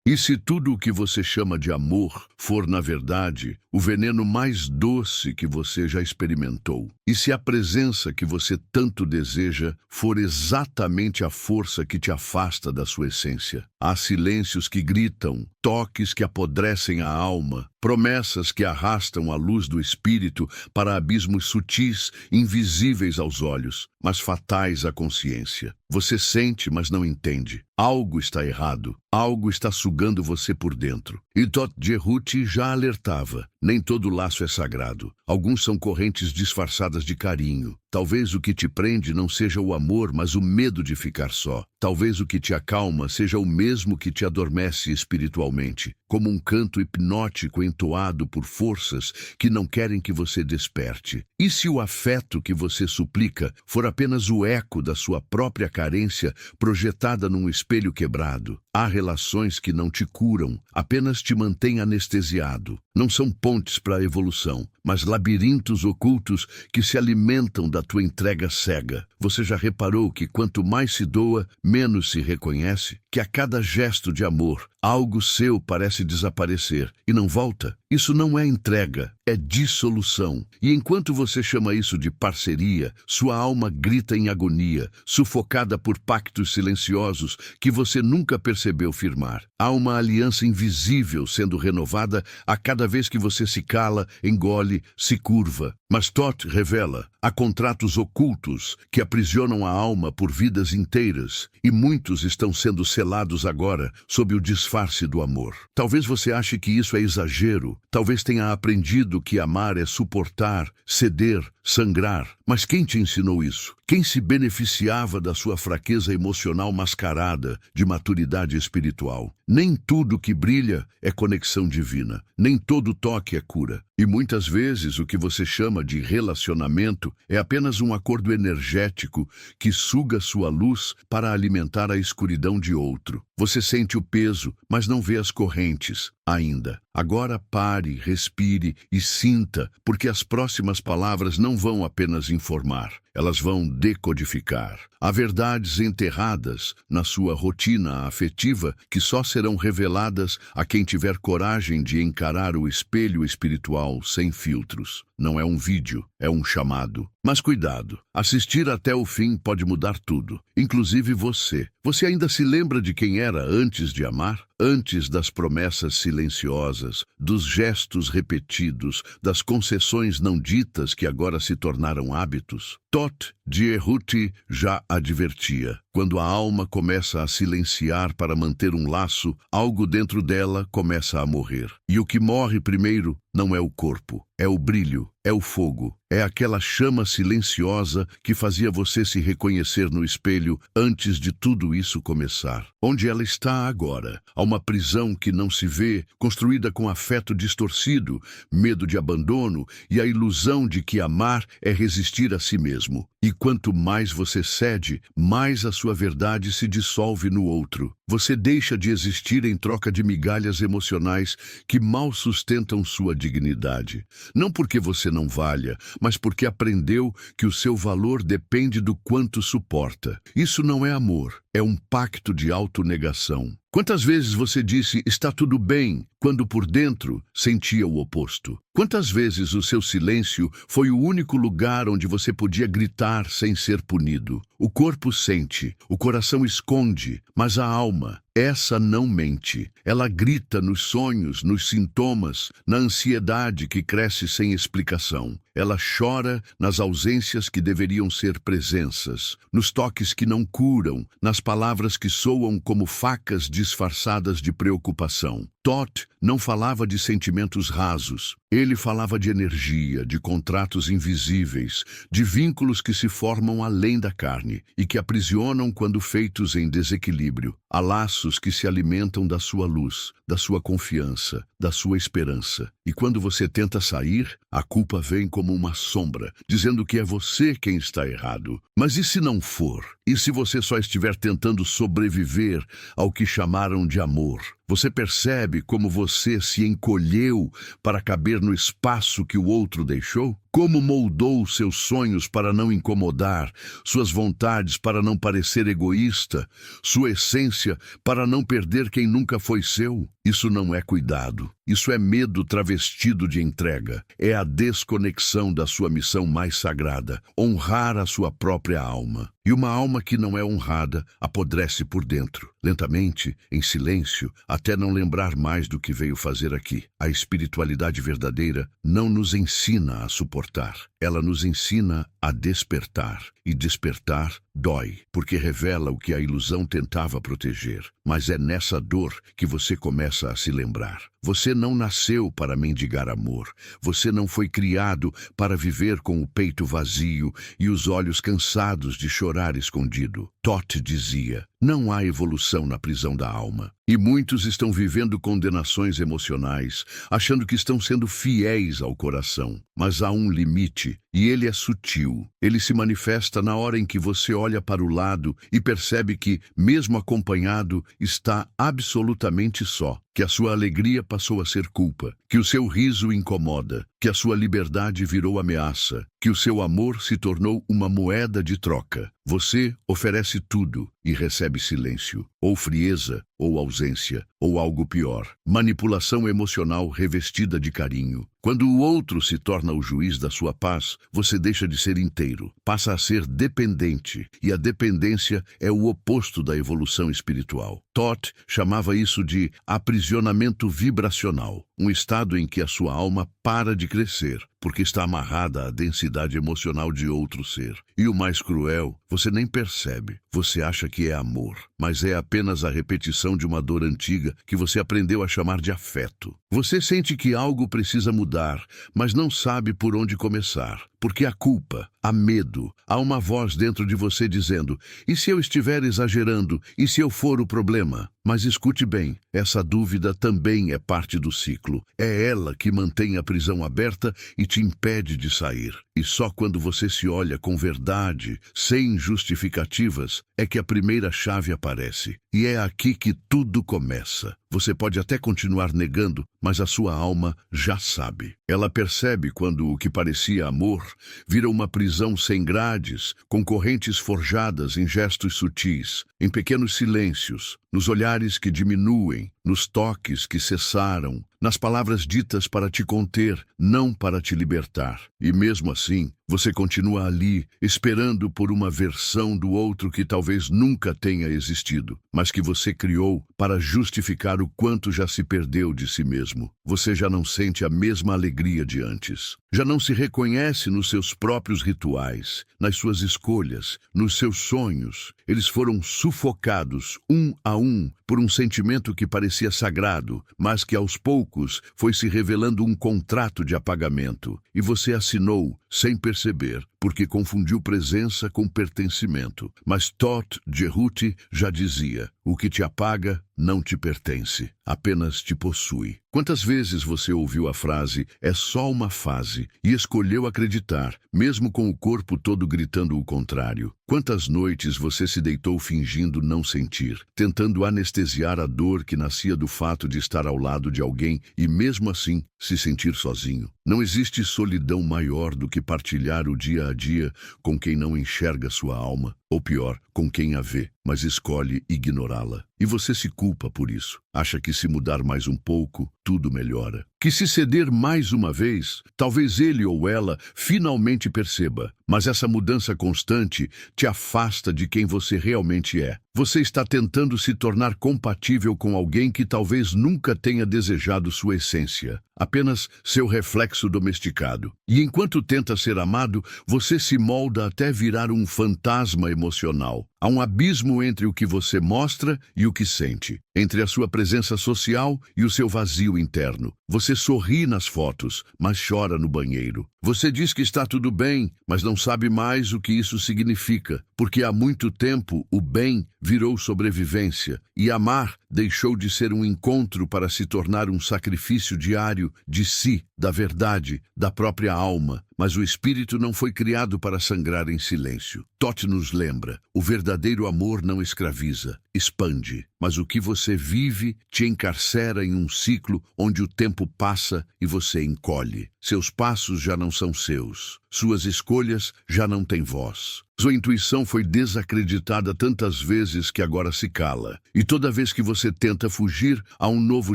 E se tudo o que você chama de amor for, na verdade, o veneno mais doce que você já experimentou? E se a presença que você tanto deseja for exatamente a força que te afasta da sua essência? Há silêncios que gritam, toques que apodrecem a alma, promessas que arrastam a luz do espírito para abismos sutis, invisíveis aos olhos, mas fatais à consciência. Você sente, mas não entende. Algo está errado. Algo está sugando você por dentro. E Tot Jerut já alertava. Nem todo laço é sagrado. Alguns são correntes disfarçadas de carinho. Talvez o que te prende não seja o amor, mas o medo de ficar só. Talvez o que te acalma seja o mesmo que te adormece espiritualmente, como um canto hipnótico entoado por forças que não querem que você desperte. E se o afeto que você suplica for apenas o eco da sua própria carência projetada num espelho quebrado? Há relações que não te curam, apenas te mantêm anestesiado. Não são pontes para a evolução, mas labirintos ocultos que se alimentam da tua entrega cega. Você já reparou que quanto mais se doa, menos se reconhece? Que a cada gesto de amor, algo seu parece desaparecer e não volta? Isso não é entrega, é dissolução. E enquanto você chama isso de parceria, sua alma grita em agonia, sufocada por pactos silenciosos que você nunca percebeu firmar. Há uma aliança invisível sendo renovada a cada vez que você se cala, engole, se curva. Mas Tot revela, há contratos ocultos que aprisionam a alma por vidas inteiras, e muitos estão sendo selados agora sob o disfarce do amor. Talvez você ache que isso é exagero, talvez tenha aprendido que amar é suportar, ceder, sangrar. Mas quem te ensinou isso? Quem se beneficiava da sua fraqueza emocional mascarada de maturidade espiritual? Nem tudo que brilha é conexão divina, nem todo toque é cura. E muitas vezes o que você chama de relacionamento é apenas um acordo energético que suga sua luz para alimentar a escuridão de outro. Você sente o peso, mas não vê as correntes ainda. Agora pare, respire e sinta, porque as próximas palavras não vão apenas informar, elas vão decodificar. Há verdades enterradas na sua rotina afetiva que só serão reveladas a quem tiver coragem de encarar o espelho espiritual sem filtros. Não é um vídeo, é um chamado. Mas cuidado, assistir até o fim pode mudar tudo, inclusive você. Você ainda se lembra de quem era antes de amar? Antes das promessas silenciosas, dos gestos repetidos, das concessões não ditas que agora se tornaram hábitos? Tot Jerut já advertia. Quando a alma começa a silenciar para manter um laço, algo dentro dela começa a morrer. E o que morre primeiro não é o corpo, é o brilho, é o fogo, é aquela chama silenciosa que fazia você se reconhecer no espelho antes de tudo isso começar. Onde ela está agora? Há uma prisão que não se vê, construída com afeto distorcido, medo de abandono e a ilusão de que amar é resistir a si mesmo. E quanto mais você cede, mais a sua verdade se dissolve no outro. Você deixa de existir em troca de migalhas emocionais que mal sustentam sua dignidade. Não porque você não valha, mas porque aprendeu que o seu valor depende do quanto suporta. Isso não é amor, é um pacto de autonegação. Quantas vezes você disse, está tudo bem, quando por dentro sentia o oposto? Quantas vezes o seu silêncio foi o único lugar onde você podia gritar sem ser punido? O corpo sente, o coração esconde, mas a alma, essa não mente. Ela grita nos sonhos, nos sintomas, na ansiedade que cresce sem explicação. Ela chora nas ausências que deveriam ser presenças, nos toques que não curam, nas palavras que soam como facas disfarçadas de preocupação. Tot não falava de sentimentos rasos. Ele falava de energia, de contratos invisíveis, de vínculos que se formam além da carne e que aprisionam quando feitos em desequilíbrio. Há laços que se alimentam da sua luz, da sua confiança, da sua esperança. E quando você tenta sair, a culpa vem como uma sombra, dizendo que é você quem está errado. Mas e se não for? E se você só estiver tentando sobreviver ao que chamaram de amor? Você percebe como você se encolheu para caber no espaço que o outro deixou? Como moldou seus sonhos para não incomodar, suas vontades para não parecer egoísta, sua essência para não perder quem nunca foi seu? Isso não é cuidado. Isso é medo travestido de entrega. É a desconexão da sua missão mais sagrada, honrar a sua própria alma. E uma alma que não é honrada apodrece por dentro, lentamente, em silêncio, até não lembrar mais do que veio fazer aqui. A espiritualidade verdadeira não nos ensina a suportar. Ela nos ensina a despertar. E despertar dói, porque revela o que a ilusão tentava proteger. Mas é nessa dor que você começa a se lembrar. Você não nasceu para mendigar amor. Você não foi criado para viver com o peito vazio e os olhos cansados de chorar escondido. Toth dizia: não há evolução na prisão da alma. E muitos estão vivendo condenações emocionais, achando que estão sendo fiéis ao coração. Mas há um limite, e ele é sutil. Ele se manifesta na hora em que você olha para o lado e percebe que, mesmo acompanhado, está absolutamente só. Que a sua alegria passou a ser culpa, que o seu riso incomoda, que a sua liberdade virou ameaça, que o seu amor se tornou uma moeda de troca. Você oferece tudo e recebe silêncio, ou frieza, ou ausência, ou algo pior, manipulação emocional revestida de carinho. Quando o outro se torna o juiz da sua paz, você deixa de ser inteiro, passa a ser dependente, e a dependência é o oposto da evolução espiritual. Toth chamava isso de aprisionamento vibracional, um estado em que a sua alma para de crescer, porque está amarrada à densidade emocional de outro ser. E o mais cruel, você nem percebe. Você acha que é amor, mas é apenas a repetição de uma dor antiga que você aprendeu a chamar de afeto. Você sente que algo precisa mudar, mas não sabe por onde começar. Porque há culpa, há medo, há uma voz dentro de você dizendo: e se eu estiver exagerando? E se eu for o problema? Mas escute bem, essa dúvida também é parte do ciclo. É ela que mantém a prisão aberta e te impede de sair. E só quando você se olha com verdade, sem justificativas, é que a primeira chave aparece. E é aqui que tudo começa. Você pode até continuar negando, mas a sua alma já sabe. Ela percebe quando o que parecia amor vira uma prisão sem grades, com correntes forjadas em gestos sutis, em pequenos silêncios, nos olhares que diminuem, nos toques que cessaram, nas palavras ditas para te conter, não para te libertar. E mesmo assim, você continua ali, esperando por uma versão do outro que talvez nunca tenha existido, mas que você criou para justificar o quanto já se perdeu de si mesmo. Você já não sente a mesma alegria de antes. Já não se reconhece nos seus próprios rituais, nas suas escolhas, nos seus sonhos. Eles foram sufocados, um a um, por um sentimento que parecia sagrado, mas que aos poucos foi se revelando um contrato de apagamento. E você assinou, sem perceber, porque confundiu presença com pertencimento. Mas Toth Jehuti já dizia: o que te apaga não te pertence, apenas te possui. Quantas vezes você ouviu a frase "é só uma fase" e escolheu acreditar, mesmo com o corpo todo gritando o contrário? Quantas noites você se deitou fingindo não sentir, tentando anestesiar a dor que nascia do fato de estar ao lado de alguém e mesmo assim se sentir sozinho? Não existe solidão maior do que partilhar o dia a dia com quem não enxerga sua alma, ou pior, com quem a vê, mas escolhe ignorá-la. E você se culpa por isso. Acha que se mudar mais um pouco, tudo melhora. Que se ceder mais uma vez, talvez ele ou ela finalmente perceba. Mas essa mudança constante te afasta de quem você realmente é. Você está tentando se tornar compatível com alguém que talvez nunca tenha desejado sua essência, apenas seu reflexo domesticado. E enquanto tenta ser amado, você se molda até virar um fantasma emocional. Há um abismo entre o que você mostra e o que sente, entre a sua presença social e o seu vazio interno. Você sorri nas fotos, mas chora no banheiro. Você diz que está tudo bem, mas não sabe mais o que isso significa, porque há muito tempo o bem virou sobrevivência, e amar deixou de ser um encontro para se tornar um sacrifício diário de si, da verdade, da própria alma. Mas o espírito não foi criado para sangrar em silêncio. Toth nos lembra: o verdadeiro amor não escraviza, expande. Mas o que você vive te encarcera em um ciclo onde o tempo passa e você encolhe. Seus passos já não são seus. Suas escolhas já não têm voz. Sua intuição foi desacreditada tantas vezes que agora se cala. E toda vez que você tenta fugir, há um novo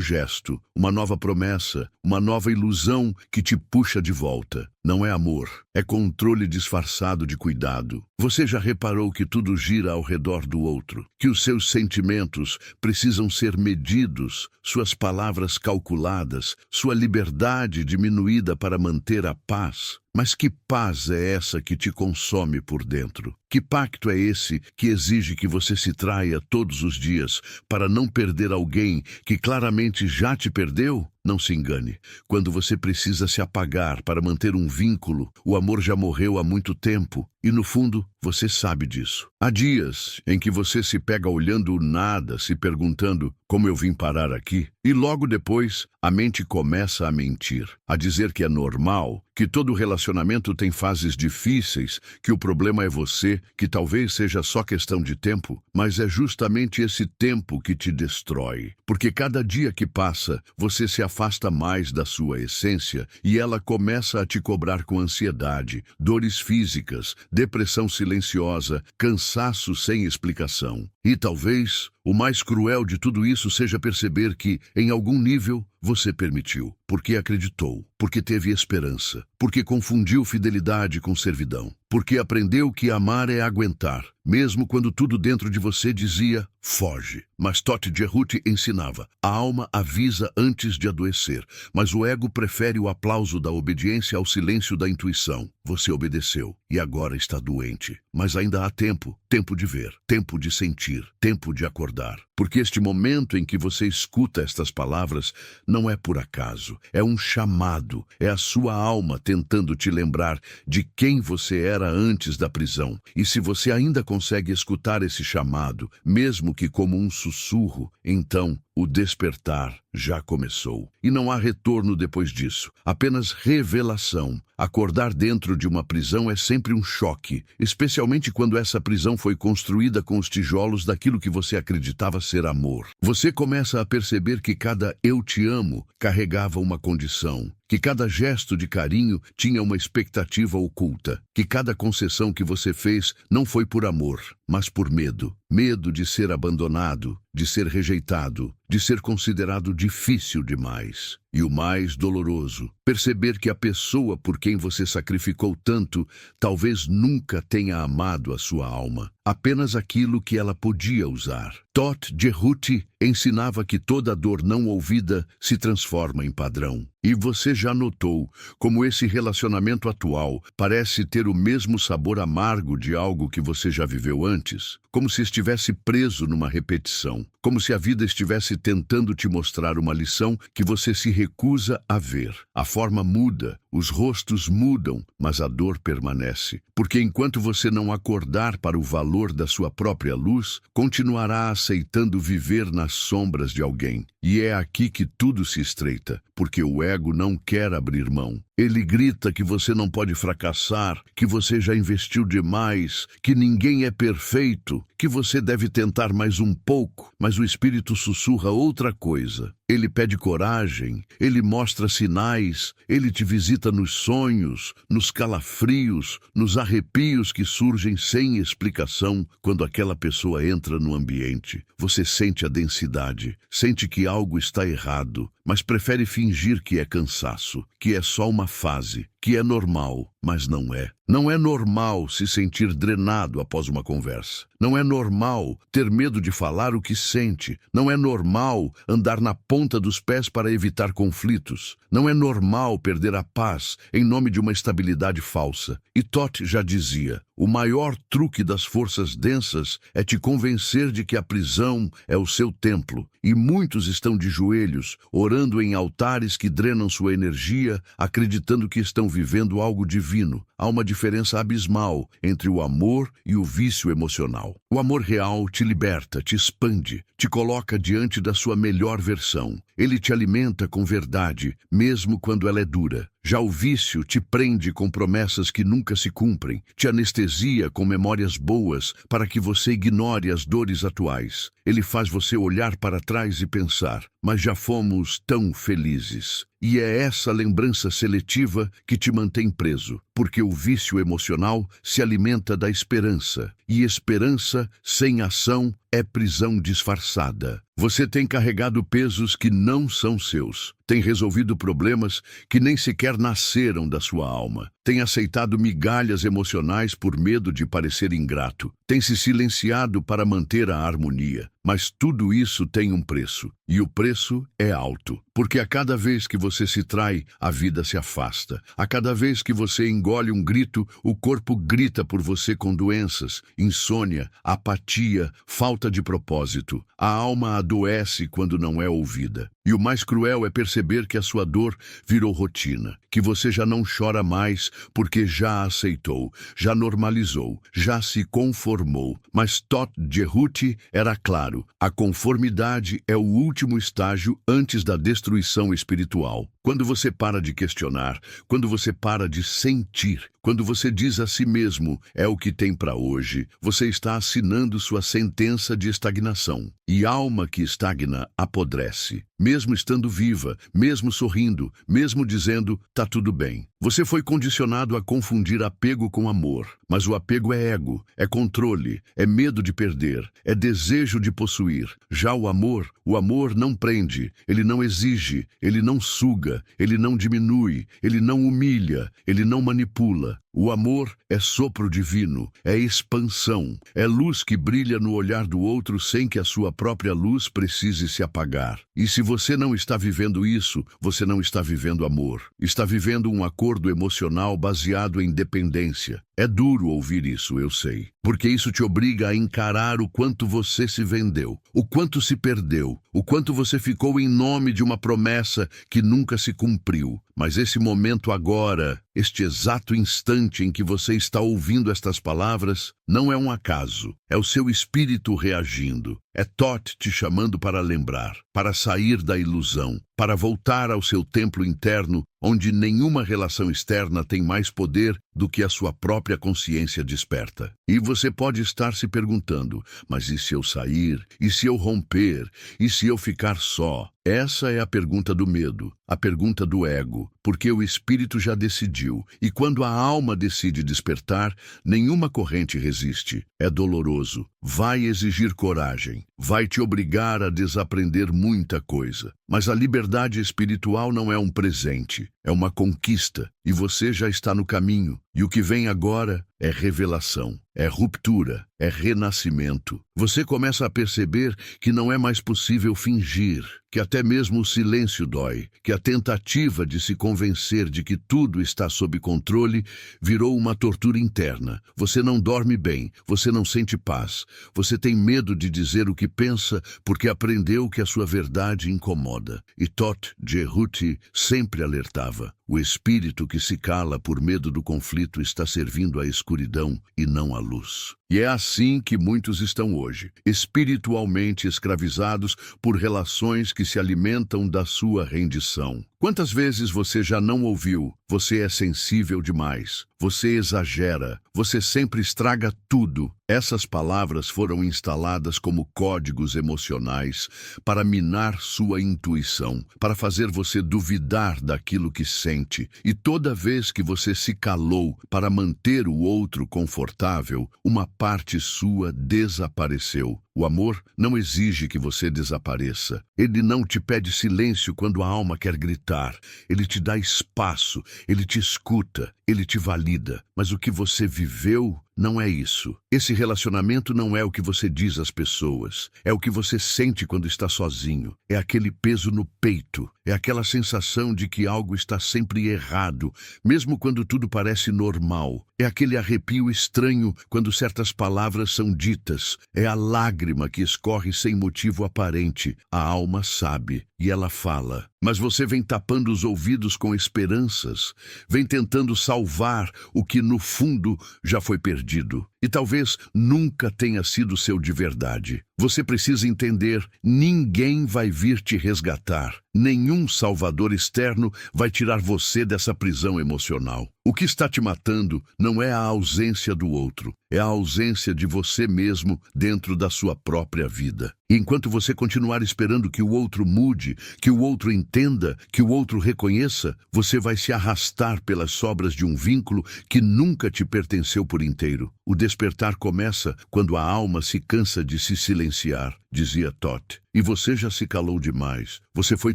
gesto, uma nova promessa, uma nova ilusão que te puxa de volta. Não é amor, é controle disfarçado de cuidado. Você já reparou que tudo gira ao redor do outro? Que os seus sentimentos precisam ser medidos, suas palavras calculadas, sua liberdade diminuída para manter a paz? Mas que paz é essa que te consome por dentro? Que pacto é esse que exige que você se traia todos os dias para não perder alguém que claramente já te perdeu? Não se engane. Quando você precisa se apagar para manter um vínculo, o amor já morreu há muito tempo. E no fundo, você sabe disso. Há dias em que você se pega olhando o nada, se perguntando como eu vim parar aqui. E logo depois, a mente começa a mentir, a dizer que é normal, que todo relacionamento tem fases difíceis, que o problema é você, que talvez seja só questão de tempo, mas é justamente esse tempo que te destrói. Porque cada dia que passa, você se afasta mais da sua essência e ela começa a te cobrar com ansiedade, dores físicas, depressão silenciosa, cansaço sem explicação. E talvez o mais cruel de tudo isso seja perceber que, em algum nível, você permitiu, porque acreditou, porque teve esperança, porque confundiu fidelidade com servidão, porque aprendeu que amar é aguentar, mesmo quando tudo dentro de você dizia, foge. Mas Toth Jerut ensinava, a alma avisa antes de adoecer, mas o ego prefere o aplauso da obediência ao silêncio da intuição. Você obedeceu e agora está doente, mas ainda há tempo, tempo de ver, tempo de sentir, tempo de acordar. Porque este momento em que você escuta estas palavras não é por acaso, é um chamado, é a sua alma tentando te lembrar de quem você era antes da prisão. E se você ainda consegue escutar esse chamado, mesmo que como um sussurro, então o despertar já começou. E não há retorno depois disso, apenas revelação. Acordar dentro de uma prisão é sempre um choque, especialmente quando essa prisão foi construída com os tijolos daquilo que você acreditava ser amor. Você começa a perceber que cada "eu te amo" carregava uma condição, que cada gesto de carinho tinha uma expectativa oculta, que cada concessão que você fez não foi por amor, mas por medo. Medo de ser abandonado, de ser rejeitado, de ser considerado difícil demais. E o mais doloroso, perceber que a pessoa por quem você sacrificou tanto talvez nunca tenha amado a sua alma, apenas aquilo que ela podia usar. Toth Jerut ensinava que toda dor não ouvida se transforma em padrão. E você já notou como esse relacionamento atual parece ter o mesmo sabor amargo de algo que você já viveu antes? Como se estivesse preso numa repetição, como se a vida estivesse tentando te mostrar uma lição que você se recusa a ver. A forma muda, os rostos mudam, mas a dor permanece. Porque enquanto você não acordar para o valor da sua própria luz, continuará aceitando viver nas sombras de alguém. E é aqui que tudo se estreita, porque o ego não quer abrir mão. Ele grita que você não pode fracassar, que você já investiu demais, que ninguém é perfeito, que você deve tentar mais um pouco, mas o espírito sussurra outra coisa. Ele pede coragem, ele mostra sinais, ele te visita nos sonhos, nos calafrios, nos arrepios que surgem sem explicação quando aquela pessoa entra no ambiente. Você sente a densidade, sente que algo está errado, mas prefere fingir que é cansaço, que é só uma fase, que é normal, mas não é. Não é normal se sentir drenado após uma conversa. Não é normal ter medo de falar o que sente. Não é normal andar na ponta dos pés para evitar conflitos. Não é normal perder a paz em nome de uma estabilidade falsa. E Toth já dizia, o maior truque das forças densas é te convencer de que a prisão é o seu templo. E muitos estão de joelhos, orando em altares que drenam sua energia, acreditando que estão vivendo algo divino. Há uma diferença abismal entre o amor e o vício emocional. O amor real te liberta, te expande, te coloca diante da sua melhor versão. Ele te alimenta com verdade, mesmo quando ela é dura. Já o vício te prende com promessas que nunca se cumprem, te anestesia com memórias boas para que você ignore as dores atuais. Ele faz você olhar para trás e pensar, mas já fomos tão felizes. E é essa lembrança seletiva que te mantém preso, porque o vício emocional se alimenta da esperança, e esperança sem ação é prisão disfarçada. Você tem carregado pesos que não são seus, tem resolvido problemas que nem sequer nasceram da sua alma, tem aceitado migalhas emocionais por medo de parecer ingrato, tem se silenciado para manter a harmonia. Mas tudo isso tem um preço, e o preço é alto, porque a cada vez que você se trai, a vida se afasta. A cada vez que você engole um grito, o corpo grita por você com doenças, insônia, apatia, falta de propósito. A alma adoece quando não é ouvida. E o mais cruel é perceber que a sua dor virou rotina, que você já não chora mais porque já aceitou, já normalizou, já se conformou. Mas Todt Jehuti era claro, a conformidade é o último estágio antes da destruição espiritual. Quando você para de questionar, quando você para de sentir, quando você diz a si mesmo, é o que tem para hoje, você está assinando sua sentença de estagnação. E alma que estagna apodrece, mesmo estando viva, mesmo sorrindo, mesmo dizendo, tá tudo bem. Você foi condicionado a confundir apego com amor, mas o apego é ego, é controle, é medo de perder, é desejo de possuir. Já o amor não prende, ele não exige, ele não suga, ele não diminui, ele não humilha, ele não manipula. O amor é sopro divino, é expansão, é luz que brilha no olhar do outro sem que a sua própria luz precise se apagar. E se você não está vivendo isso, você não está vivendo amor. Está vivendo um acordo emocional baseado em dependência. É duro ouvir isso, eu sei, porque isso te obriga a encarar o quanto você se vendeu, o quanto se perdeu, o quanto você ficou em nome de uma promessa que nunca se cumpriu. Mas esse momento agora, este exato instante em que você está ouvindo estas palavras, não é um acaso, é o seu espírito reagindo. É Todt te chamando para lembrar, para sair da ilusão, para voltar ao seu templo interno, onde nenhuma relação externa tem mais poder do que a sua própria consciência desperta. E você pode estar se perguntando, mas e se eu sair? E se eu romper? E se eu ficar só? Essa é a pergunta do medo, a pergunta do ego, porque o espírito já decidiu, e quando a alma decide despertar, nenhuma corrente resiste. É doloroso, vai exigir coragem, vai te obrigar a desaprender muita coisa. Mas a liberdade espiritual não é um presente, é uma conquista, e você já está no caminho. E o que vem agora é revelação, é ruptura, é renascimento. Você começa a perceber que não é mais possível fingir, que até mesmo o silêncio dói, que a tentativa de se convencer de que tudo está sob controle virou uma tortura interna. Você não dorme bem, você não sente paz, você tem medo de dizer o que pensa porque aprendeu que a sua verdade incomoda. E Todt Jehuti sempre alertava. O espírito que se cala por medo do conflito está servindo à escuridão e não à luz. E é assim que muitos estão hoje, espiritualmente escravizados por relações que se alimentam da sua rendição. Quantas vezes você já não ouviu? Você é sensível demais, você exagera, você sempre estraga tudo. Essas palavras foram instaladas como códigos emocionais para minar sua intuição, para fazer você duvidar daquilo que sente. E toda vez que você se calou para manter o outro confortável, uma parte sua desapareceu. O amor não exige que você desapareça. Ele não te pede silêncio quando a alma quer gritar. Ele te dá espaço, ele te escuta, ele te valida. Mas o que você viveu não é isso. Esse relacionamento não é o que você diz às pessoas. É o que você sente quando está sozinho. É aquele peso no peito. É aquela sensação de que algo está sempre errado, mesmo quando tudo parece normal. É aquele arrepio estranho quando certas palavras são ditas. É a lágrima que escorre sem motivo aparente. A alma sabe. e ela fala. Mas você vem tapando os ouvidos com esperanças, vem tentando salvar o que no fundo já foi perdido. E talvez nunca tenha sido seu de verdade. Você precisa entender, ninguém vai vir te resgatar. Nenhum salvador externo vai tirar você dessa prisão emocional. O que está te matando não é a ausência do outro, é a ausência de você mesmo dentro da sua própria vida. E enquanto você continuar esperando que o outro mude, que o outro entenda, que o outro reconheça, você vai se arrastar pelas sobras de um vínculo que nunca te pertenceu por inteiro. O despertar começa quando a alma se cansa de se silenciar, dizia Todd. E você já se calou demais. Você foi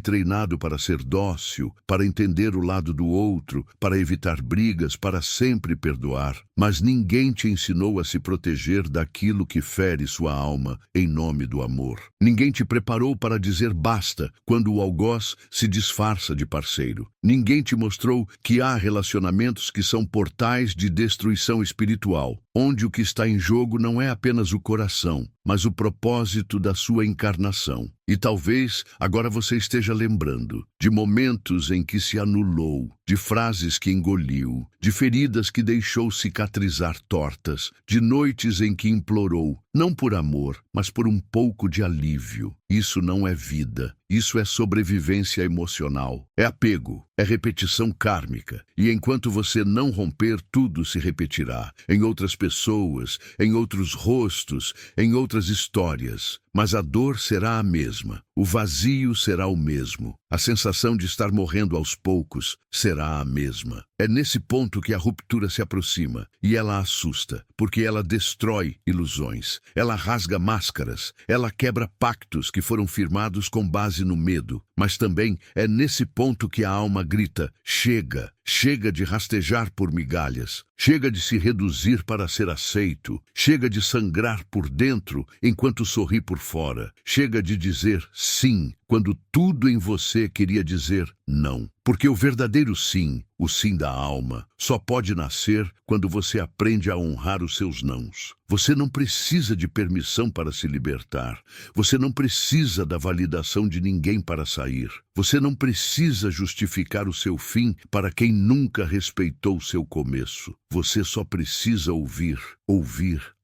treinado para ser dócil, para entender o lado do outro, para evitar brigas, para sempre perdoar. Mas ninguém te ensinou a se proteger daquilo que fere sua alma em nome do amor. Ninguém te preparou para dizer basta quando o algoz se disfarça de parceiro. Ninguém te mostrou que há relacionamentos que são portais de destruição espiritual, onde o que está em jogo não é apenas o coração, mas o propósito da sua encarnação. E talvez agora você esteja lembrando de momentos em que se anulou, de frases que engoliu, de feridas que deixou cicatrizar tortas, de noites em que implorou, não por amor, mas por um pouco de alívio. Isso não é vida. Isso é sobrevivência emocional. É apego. É repetição kármica. E enquanto você não romper, tudo se repetirá. Em outras pessoas, em outros rostos, em outras histórias. Mas a dor será a mesma. O vazio será o mesmo. A sensação de estar morrendo aos poucos será a mesma. É nesse ponto que a ruptura se aproxima. E ela assusta, porque ela destrói ilusões. Ela rasga máscaras. Ela quebra pactos que foram firmados com base no medo. Mas também é nesse ponto que a alma grita: chega! Chega de rastejar por migalhas. Chega de se reduzir para ser aceito. Chega de sangrar por dentro enquanto sorri por fora. Chega de dizer sim quando tudo em você queria dizer não. Porque o verdadeiro sim, o sim da alma, só pode nascer quando você aprende a honrar os seus nãos. Você não precisa de permissão para se libertar. Você não precisa da validação de ninguém para sair. Você não precisa justificar o seu fim para quem nunca respeitou seu começo. Você só precisa ouvir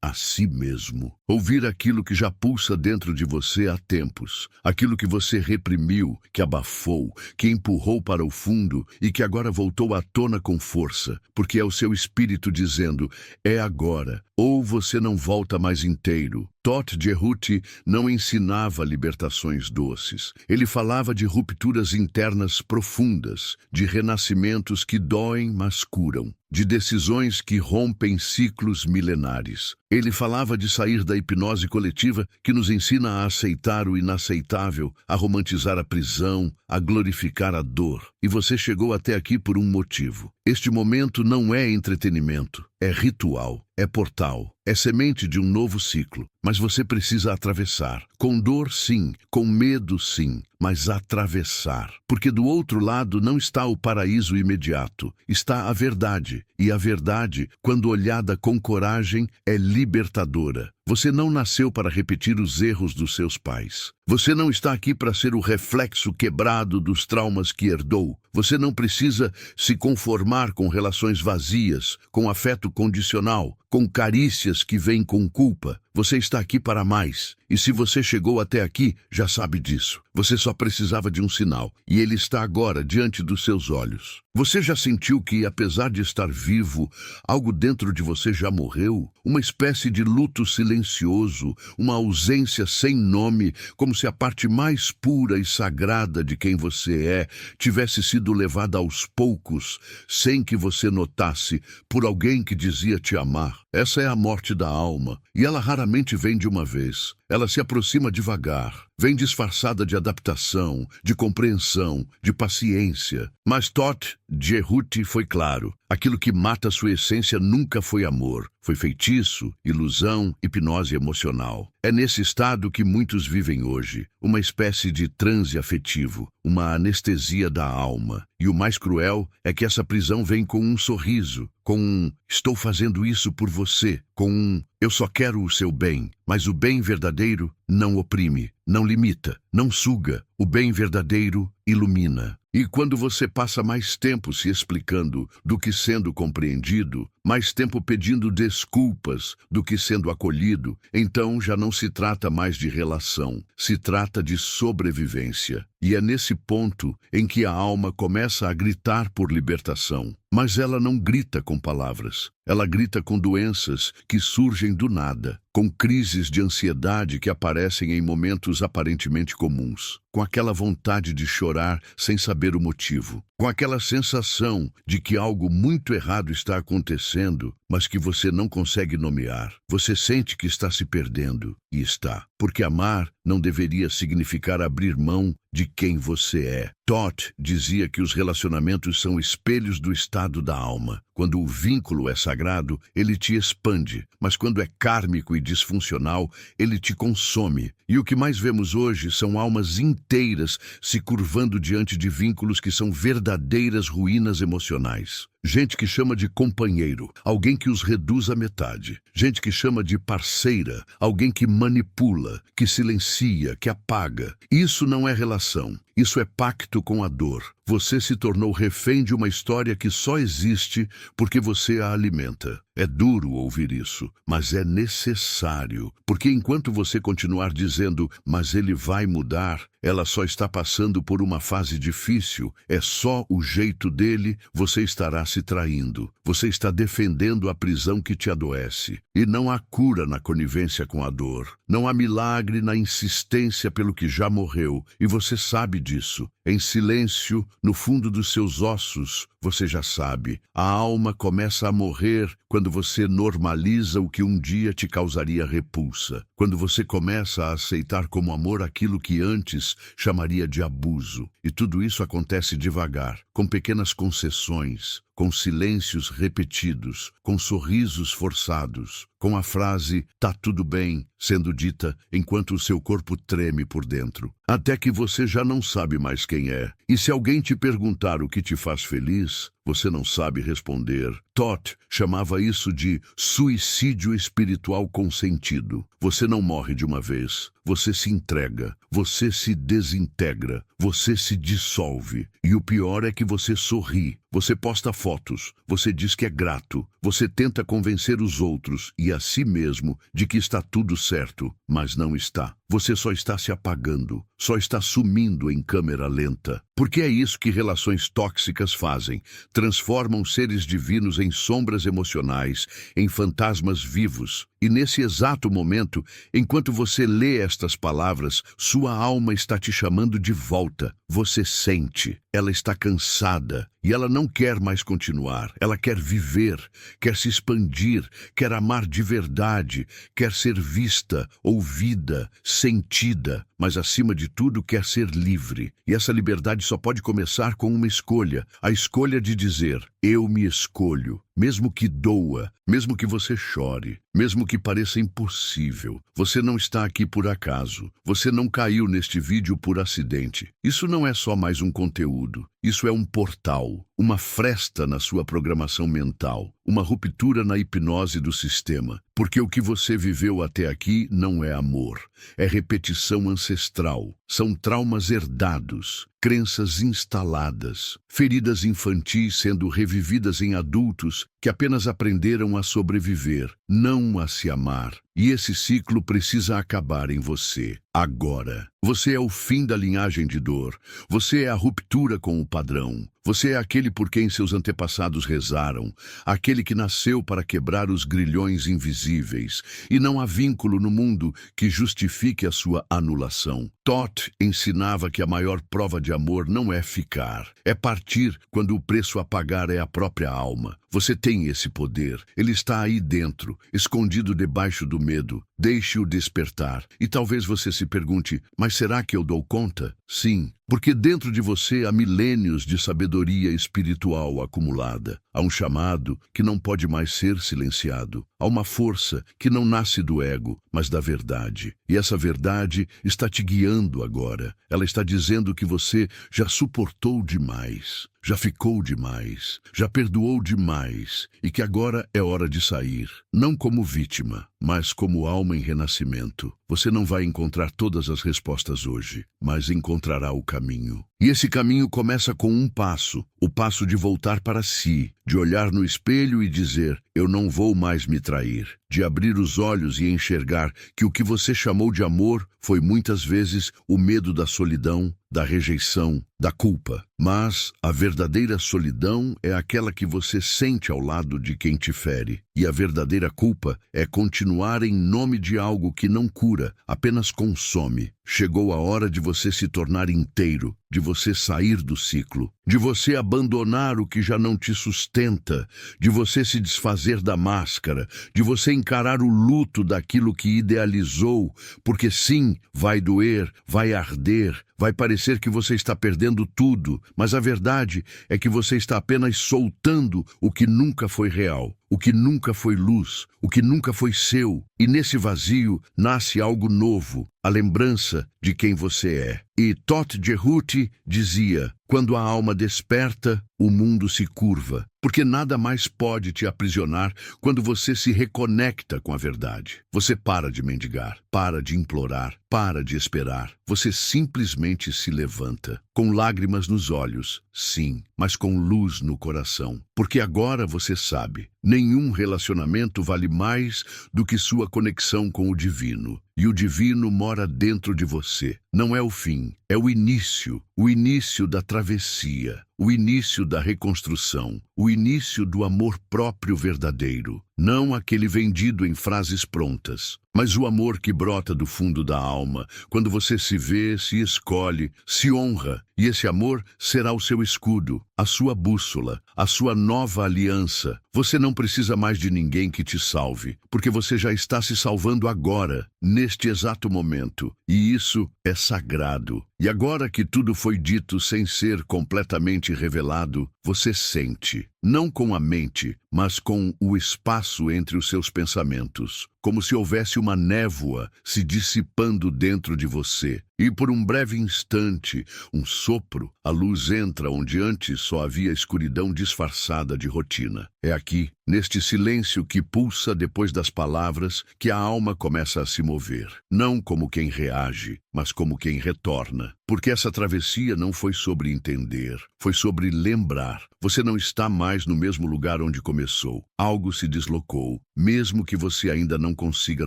a si mesmo. Ouvir aquilo que já pulsa dentro de você há tempos. Aquilo que você reprimiu, que abafou, que empurrou para o fundo e que agora voltou à tona com força. Porque é o seu espírito dizendo: é agora, ou você não volta mais inteiro. Todd Jerhuti não ensinava libertações doces. Ele falava de rupturas internas profundas, de renascimentos que doem, mas curam, de decisões que rompem ciclos milenares. Ele falava de sair da hipnose coletiva que nos ensina a aceitar o inaceitável, a romantizar a prisão, a glorificar a dor. E você chegou até aqui por um motivo. Este momento não é entretenimento, é ritual, é portal, é semente de um novo ciclo. Mas você precisa atravessar. Com dor, sim. Com medo, sim. Mas atravessar. Porque do outro lado não está o paraíso imediato. Está a verdade. E a verdade, quando olhada com coragem, é libertadora. Você não nasceu para repetir os erros dos seus pais. Você não está aqui para ser o reflexo quebrado dos traumas que herdou. Você não precisa se conformar com relações vazias, com afeto condicional, com carícias que vêm com culpa. Você está aqui para mais. E se você chegou até aqui, já sabe disso. Você só precisava de um sinal. E ele está agora diante dos seus olhos. Você já sentiu que, apesar de estar vivo, algo dentro de você já morreu? Uma espécie de luto silencioso, uma ausência sem nome, como se a parte mais pura e sagrada de quem você é tivesse sido levada aos poucos, sem que você notasse, por alguém que dizia te amar. Essa é a morte da alma, e ela raramente vem de uma vez. Ela se aproxima devagar, vem disfarçada de adaptação, de compreensão, de paciência. Mas Todd Jerhuti foi claro. Aquilo que mata sua essência nunca foi amor. Foi feitiço, ilusão, hipnose emocional. É nesse estado que muitos vivem hoje. Uma espécie de transe afetivo, uma anestesia da alma. E o mais cruel é que essa prisão vem com um sorriso, com um "estou fazendo isso por você", com um "eu só quero o seu bem". Mas o bem verdadeiro não oprime, não limita, não suga. O bem verdadeiro ilumina. E quando você passa mais tempo se explicando do que sendo compreendido, mais tempo pedindo desculpas do que sendo acolhido, então já não se trata mais de relação, se trata de sobrevivência. E é nesse ponto em que a alma começa a gritar por libertação. Mas ela não grita com palavras. Ela grita com doenças que surgem do nada, com crises de ansiedade que aparecem em momentos aparentemente comuns, com aquela vontade de chorar sem saber o motivo, com aquela sensação de que algo muito errado está acontecendo, mas que você não consegue nomear. Você sente que está se perdendo, e está, porque amar não deveria significar abrir mão de quem você é. Todd dizia que os relacionamentos são espelhos do estado da alma. Quando o vínculo é sagrado, ele te expande, mas quando é kármico e disfuncional, ele te consome. E o que mais vemos hoje são almas inteiras se curvando diante de vínculos que são verdadeiras ruínas emocionais. Gente que chama de companheiro, alguém que os reduz à metade. Gente que chama de parceira, alguém que manipula, que silencia, que apaga. Isso não é relação, isso é pacto com a dor. Você se tornou refém de uma história que só existe porque você a alimenta. É duro ouvir isso, mas é necessário, porque enquanto você continuar dizendo, mas ele vai mudar, ela só está passando por uma fase difícil, é só o jeito dele, você estará se traindo. Você está defendendo a prisão que te adoece. E não há cura na conivência com a dor. Não há milagre na insistência pelo que já morreu, e você sabe disso. Em silêncio, no fundo dos seus ossos, você já sabe. A alma começa a morrer quando você normaliza o que um dia te causaria repulsa. Quando você começa a aceitar como amor aquilo que antes chamaria de abuso. E tudo isso acontece devagar, com pequenas concessões, com silêncios repetidos, com sorrisos forçados, com a frase "tá tudo bem" sendo dita enquanto o seu corpo treme por dentro, até que você já não sabe mais quem é. E se alguém te perguntar o que te faz feliz, você não sabe responder. Todd chamava isso de suicídio espiritual consentido. Você não morre de uma vez. Você se entrega, você se desintegra, você se dissolve. E o pior é que você sorri, você posta fotos, você diz que é grato, você tenta convencer os outros e a si mesmo de que está tudo certo, mas não está. Você só está se apagando, só está sumindo em câmera lenta. Porque é isso que relações tóxicas fazem. Transformam seres divinos em sombras emocionais, em fantasmas vivos. E nesse exato momento, enquanto você lê estas palavras, sua alma está te chamando de volta. Você sente, ela está cansada e ela não quer mais continuar. Ela quer viver, quer se expandir, quer amar de verdade, quer ser vista, ouvida, sentida, mas acima de tudo quer ser livre. E essa liberdade só pode começar com uma escolha, a escolha de dizer, eu me escolho. Mesmo que doa, mesmo que você chore, mesmo que pareça impossível, você não está aqui por acaso. Você não caiu neste vídeo por acidente. Isso não é só mais um conteúdo. Isso é um portal, uma fresta na sua programação mental, uma ruptura na hipnose do sistema. Porque o que você viveu até aqui não é amor, é repetição ancestral. São traumas herdados, crenças instaladas, feridas infantis sendo revividas em adultos que apenas aprenderam a sobreviver, não a se amar. E esse ciclo precisa acabar em você, agora. Você é o fim da linhagem de dor. Você é a ruptura com o padrão. Você é aquele por quem seus antepassados rezaram, aquele que nasceu para quebrar os grilhões invisíveis. E não há vínculo no mundo que justifique a sua anulação. Todd ensinava que a maior prova de amor não é ficar, é partir quando o preço a pagar é a própria alma. Você tem esse poder, ele está aí dentro, escondido debaixo do medo. Deixe-o despertar. E talvez você se pergunte, mas será que eu dou conta? Sim, porque dentro de você há milênios de sabedoria espiritual acumulada. Há um chamado que não pode mais ser silenciado. Há uma força que não nasce do ego, mas da verdade. E essa verdade está te guiando agora. Ela está dizendo que você já suportou demais, já ficou demais, já perdoou demais e que agora é hora de sair. Não como vítima, mas como alma em renascimento. Você não vai encontrar todas as respostas hoje, mas encontrará o caminho. E esse caminho começa com um passo, o passo de voltar para si, de olhar no espelho e dizer, eu não vou mais me trair, de abrir os olhos e enxergar que o que você chamou de amor foi muitas vezes o medo da solidão, da rejeição, da culpa. Mas a verdadeira solidão é aquela que você sente ao lado de quem te fere. E a verdadeira culpa é continuar em nome de algo que não cura, apenas consome. Chegou a hora de você se tornar inteiro, de você sair do ciclo, de você abandonar o que já não te sustenta, de você se desfazer da máscara, de você encarar o luto daquilo que idealizou, porque sim, vai doer, vai arder, vai parecer que você está perdendo tudo, mas a verdade é que você está apenas soltando o que nunca foi real, o que nunca foi luz, o que nunca foi seu. E nesse vazio nasce algo novo, a lembrança de quem você é. E Todt Jehuti dizia, quando a alma desperta, o mundo se curva, porque nada mais pode te aprisionar quando você se reconecta com a verdade. Você para de mendigar, para de implorar, para de esperar. Você simplesmente se levanta, com lágrimas nos olhos, sim, mas com luz no coração. Porque agora você sabe, nenhum relacionamento vale mais do que sua conexão com o divino. E o divino mora dentro de você. Não é o fim, é o início da travessia, o início da reconstrução, o início do amor próprio verdadeiro. Não aquele vendido em frases prontas, mas o amor que brota do fundo da alma, quando você se vê, se escolhe, se honra, e esse amor será o seu escudo, a sua bússola, a sua nova aliança. Você não precisa mais de ninguém que te salve, porque você já está se salvando agora, neste exato momento, e isso é sagrado. E agora que tudo foi dito sem ser completamente revelado, você sente, não com a mente, mas com o espaço entre os seus pensamentos, como se houvesse uma névoa se dissipando dentro de você. E por um breve instante, um sopro, a luz entra onde antes só havia escuridão disfarçada de rotina. É aqui, neste silêncio que pulsa depois das palavras, que a alma começa a se mover. Não como quem reage, mas como quem retorna. Porque essa travessia não foi sobre entender, foi sobre lembrar. Você não está mais no mesmo lugar onde começou. Algo se deslocou, mesmo que você ainda não consiga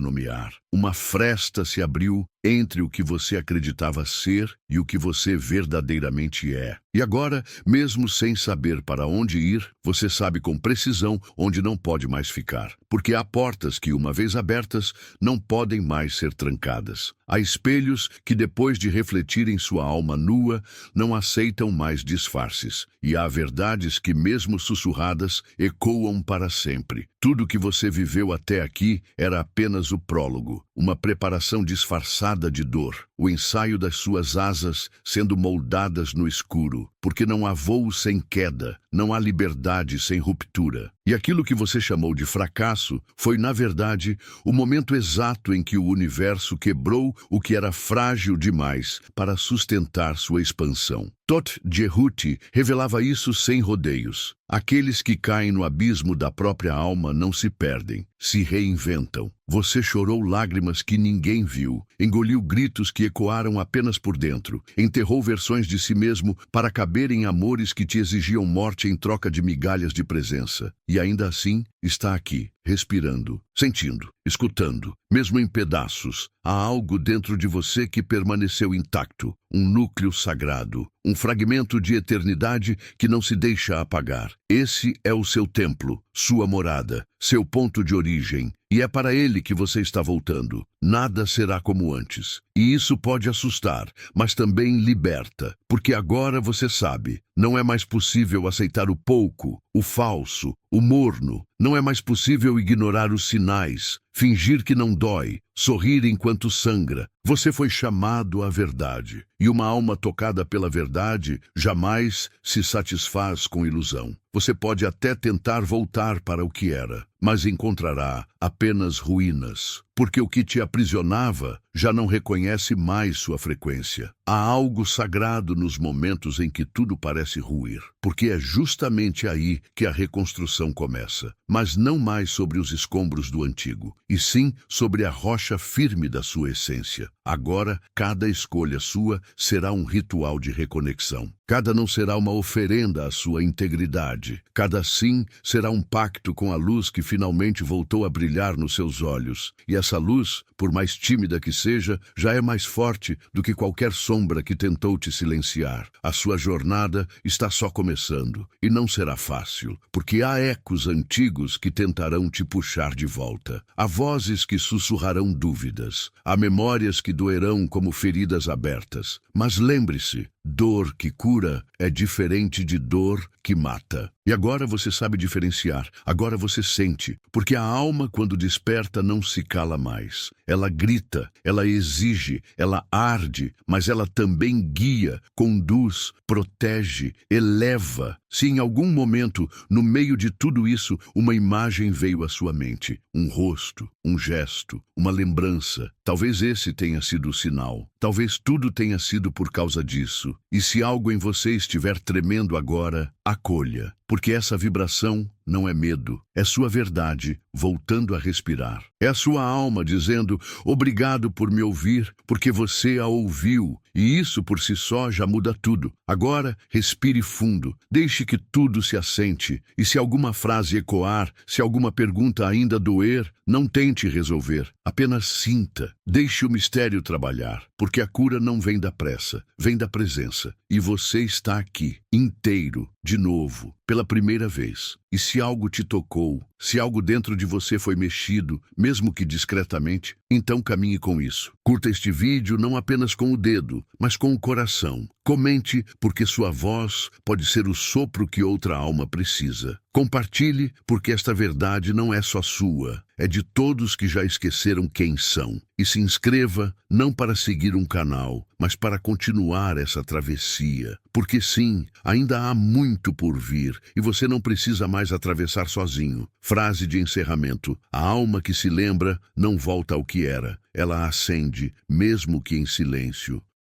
nomear. Uma fresta se abriu entre o que você acreditava ser e o que você verdadeiramente é. E agora, mesmo sem saber para onde ir, você sabe com precisão onde não pode mais ficar. Porque há portas que, uma vez abertas, não podem mais ser trancadas. Há espelhos que, depois de refletirem sua alma nua, não aceitam mais disfarces. E há verdades que, mesmo sussurradas, ecoam para sempre. Tudo que você viveu até aqui era apenas o prólogo, uma preparação disfarçada de dor, o ensaio das suas asas sendo moldadas no escuro, porque não há voo sem queda, não há liberdade sem ruptura. E aquilo que você chamou de fracasso foi, na verdade, o momento exato em que o universo quebrou o que era frágil demais para sustentar sua expansão. Todt Jehuti revelava isso sem rodeios. Aqueles que caem no abismo da própria alma não se perdem, se reinventam. Você chorou lágrimas que ninguém viu, engoliu gritos que ecoaram apenas por dentro, enterrou versões de si mesmo para caber em amores que te exigiam morte em troca de migalhas de presença. E ainda assim, está aqui, respirando, sentindo, escutando, mesmo em pedaços. Há algo dentro de você que permaneceu intacto, um núcleo sagrado, um fragmento de eternidade que não se deixa apagar. Esse é o seu templo, sua morada, seu ponto de origem, e é para ele que você está voltando. Nada será como antes. E isso pode assustar, mas também liberta, porque agora você sabe, não é mais possível aceitar o pouco, o falso, o morno. Não é mais possível ignorar os sinais, fingir que não dói, sorrir enquanto sangra. Você foi chamado à verdade, e uma alma tocada pela verdade jamais se satisfaz com ilusão. Você pode até tentar voltar para o que era, mas encontrará apenas ruínas, porque o que te aprisionava já não reconhece mais sua frequência. Há algo sagrado nos momentos em que tudo parece ruir, porque é justamente aí que a reconstrução começa, mas não mais sobre os escombros do antigo. e sim sobre a rocha firme da sua essência. Agora, cada escolha sua será um ritual de reconexão. Cada não será uma oferenda à sua integridade. Cada sim será um pacto com a luz que finalmente voltou a brilhar nos seus olhos. E essa luz, por mais tímida que seja, já é mais forte do que qualquer sombra que tentou te silenciar. A sua jornada está só começando, e não será fácil, porque há ecos antigos que tentarão te puxar de volta. Há vozes que sussurrarão dúvidas. Há memórias que doerão como feridas abertas. Mas lembre-se, dor que cura é diferente de dor que mata. E agora você sabe diferenciar, agora você sente, porque a alma, quando desperta, não se cala mais. Ela grita, ela exige, ela arde, mas ela também guia, conduz, protege, eleva. Se em algum momento, no meio de tudo isso, uma imagem veio à sua mente, um rosto, um gesto, uma lembrança, talvez esse tenha sido o sinal. Talvez tudo tenha sido por causa disso. E se algo em você estiver tremendo agora, acolha, porque essa vibração não é medo, é sua verdade voltando a respirar. É a sua alma dizendo, obrigado por me ouvir, porque você a ouviu, e isso por si só já muda tudo. Agora, respire fundo, deixe que tudo se assente, e se alguma frase ecoar, se alguma pergunta ainda doer, não tente resolver, apenas sinta, deixe o mistério trabalhar, porque a cura não vem da pressa, vem da presença, e você está aqui, inteiro, de novo, pela primeira vez. E se algo te tocou, se algo dentro de você foi mexido, mesmo que discretamente, então caminhe com isso. Curta este vídeo não apenas com o dedo, mas com o coração. Comente, porque sua voz pode ser o sopro que outra alma precisa. Compartilhe, porque esta verdade não é só sua, é de todos que já esqueceram quem são. E se inscreva, não para seguir um canal, mas para continuar essa travessia. Porque sim, ainda há muito por vir, e você não precisa mais atravessar sozinho. Frase de encerramento: a alma que se lembra não volta ao que era, ela ascende, mesmo que em silêncio.